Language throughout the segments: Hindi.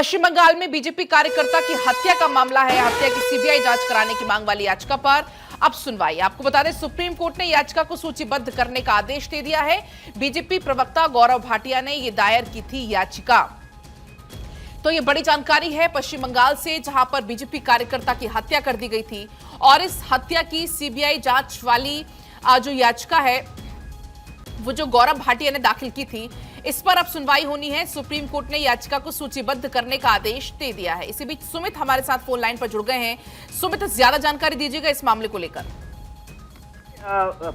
पश्चिम बंगाल में बीजेपी कार्यकर्ता की हत्या का मामला है। हत्या की सीबीआई जांच कराने की मांग वाली याचिका पर अब सुनवाई। आपको बता दें, सुप्रीम कोर्ट ने याचिका को सूचीबद्ध करने का आदेश दे दिया है। बीजेपी प्रवक्ता गौरव भाटिया ने यह दायर की थी याचिका। तो ये बड़ी जानकारी है पश्चिम बंगाल से, जहां पर बीजेपी कार्यकर्ता की हत्या कर दी गई थी और इस हत्या की सीबीआई जांच वाली जो याचिका है वो जो गौरव भाटिया ने दाखिल की थी, इस पर अब सुनवाई होनी है। सुप्रीम कोर्ट ने याचिका को सूचीबद्ध करने का आदेश दे दिया है। इसी बीच सुमित हमारे साथ फोन लाइन पर जुड़ गए हैं। सुमित, ज्यादा जानकारी दीजिएगा इस मामले को लेकर।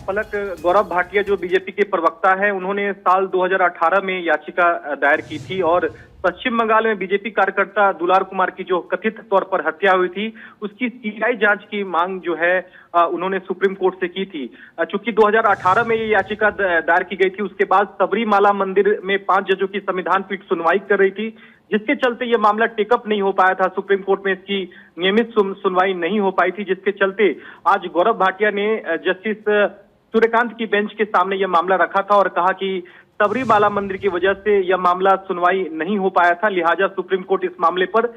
पलक, गौरव भाटिया जो बीजेपी के प्रवक्ता है, उन्होंने साल 2018 में याचिका दायर की थी और पश्चिम बंगाल में बीजेपी कार्यकर्ता दुलार कुमार की जो कथित तौर पर हत्या हुई थी, उसकी सीबीआई जांच की मांग जो है उन्होंने सुप्रीम कोर्ट से की थी। चूंकि 2018 में ये याचिका दायर की गई थी, उसके बाद सबरीमाला मंदिर में 5 जजों की संविधान पीठ सुनवाई कर रही थी, जिसके चलते ये मामला टेकअप नहीं हो पाया था। सुप्रीम कोर्ट में इसकी नियमित सुनवाई नहीं हो पाई थी, जिसके चलते आज गौरव भाटिया ने जस्टिस सूर्यकांत की बेंच के सामने यह मामला रखा था और कहा कि सबरीमाला मंदिर की वजह से यह मामला सुनवाई नहीं हो पाया था, लिहाजा सुप्रीम कोर्ट इस मामले पर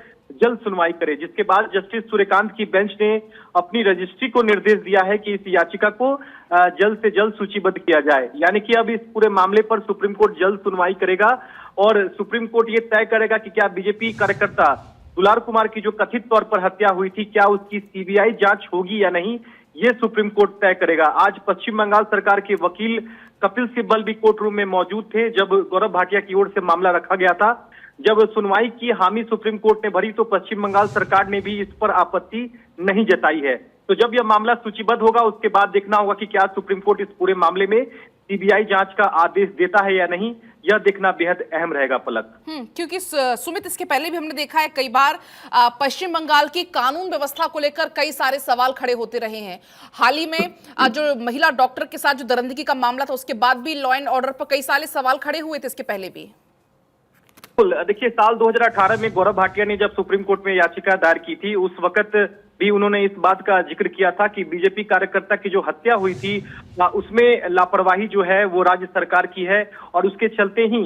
जल्द सुनवाई करे। जिसके बाद जस्टिस सूर्यकांत की बेंच ने अपनी रजिस्ट्री को निर्देश दिया है कि इस याचिका को जल्द से जल्द सूचीबद्ध किया जाए। यानी कि अब इस पूरे मामले पर सुप्रीम कोर्ट जल्द सुनवाई करेगा और सुप्रीम कोर्ट ये तय करेगा कि क्या बीजेपी कार्यकर्ता दुलार कुमार की जो कथित तौर पर हत्या हुई थी, क्या उसकी सीबीआई जांच होगी या नहीं, ये सुप्रीम कोर्ट तय करेगा। आज पश्चिम बंगाल सरकार के वकील कपिल सिब्बल भी कोर्ट रूम में मौजूद थे जब गौरव भाटिया की ओर से मामला रखा गया था। जब सुनवाई की हामी सुप्रीम कोर्ट ने भरी तो पश्चिम बंगाल सरकार ने भी इस पर आपत्ति नहीं जताई है। तो जब यह मामला सूचीबद्ध होगा, उसके बाद देखना होगा कि क्या सुप्रीम कोर्ट इस पूरे मामले में सीबीआई जांच का आदेश देता है या नहीं, यह देखना बेहद अहम रहेगा। पलक, क्योंकि सुमित, इसके पहले भी हमने देखा है कई बार पश्चिम बंगाल की कानून व्यवस्था को लेकर कई सारे सवाल खड़े होते रहे हैं। हाल ही में जो महिला डॉक्टर के साथ जो दरिंदगी का मामला था, उसके बाद भी लॉ एंड ऑर्डर पर कई सारे सवाल खड़े हुए थे इसके पहले भी। देखिए, साल 2018 में गौरव भाटिया ने जब सुप्रीम कोर्ट में याचिका दायर की थी, उस वक्त भी उन्होंने इस बात का जिक्र किया था कि बीजेपी कार्यकर्ता की जो हत्या हुई थी उसमें लापरवाही जो है वो राज्य सरकार की है और उसके चलते ही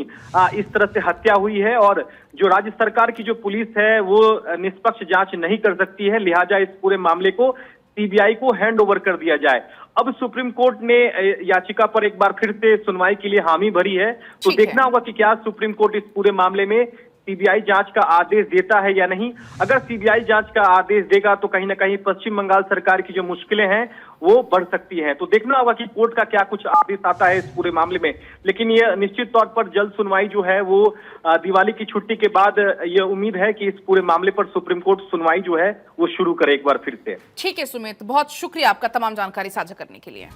इस तरह से हत्या हुई है और जो राज्य सरकार की जो पुलिस है वो निष्पक्ष जांच नहीं कर सकती है, लिहाजा इस पूरे मामले को सीबीआई को हैंड ओवर कर दिया जाए। अब सुप्रीम कोर्ट ने याचिका पर एक बार फिर से सुनवाई के लिए हामी भरी है, तो देखना होगा कि क्या सुप्रीम कोर्ट इस पूरे मामले में सीबीआई जांच का आदेश देता है या नहीं। अगर सीबीआई जांच का आदेश देगा तो कहीं ना कहीं पश्चिम बंगाल सरकार की जो मुश्किलें हैं वो बढ़ सकती हैं। तो देखना होगा कि कोर्ट का क्या कुछ आदेश आता है इस पूरे मामले में, लेकिन ये निश्चित तौर पर जल्द सुनवाई जो है वो दिवाली की छुट्टी के बाद ये उम्मीद है कि इस पूरे मामले पर सुप्रीम कोर्ट सुनवाई जो है वो शुरू करे एक बार फिर से। ठीक है सुमित, बहुत शुक्रिया आपका तमाम जानकारी साझा करने के लिए।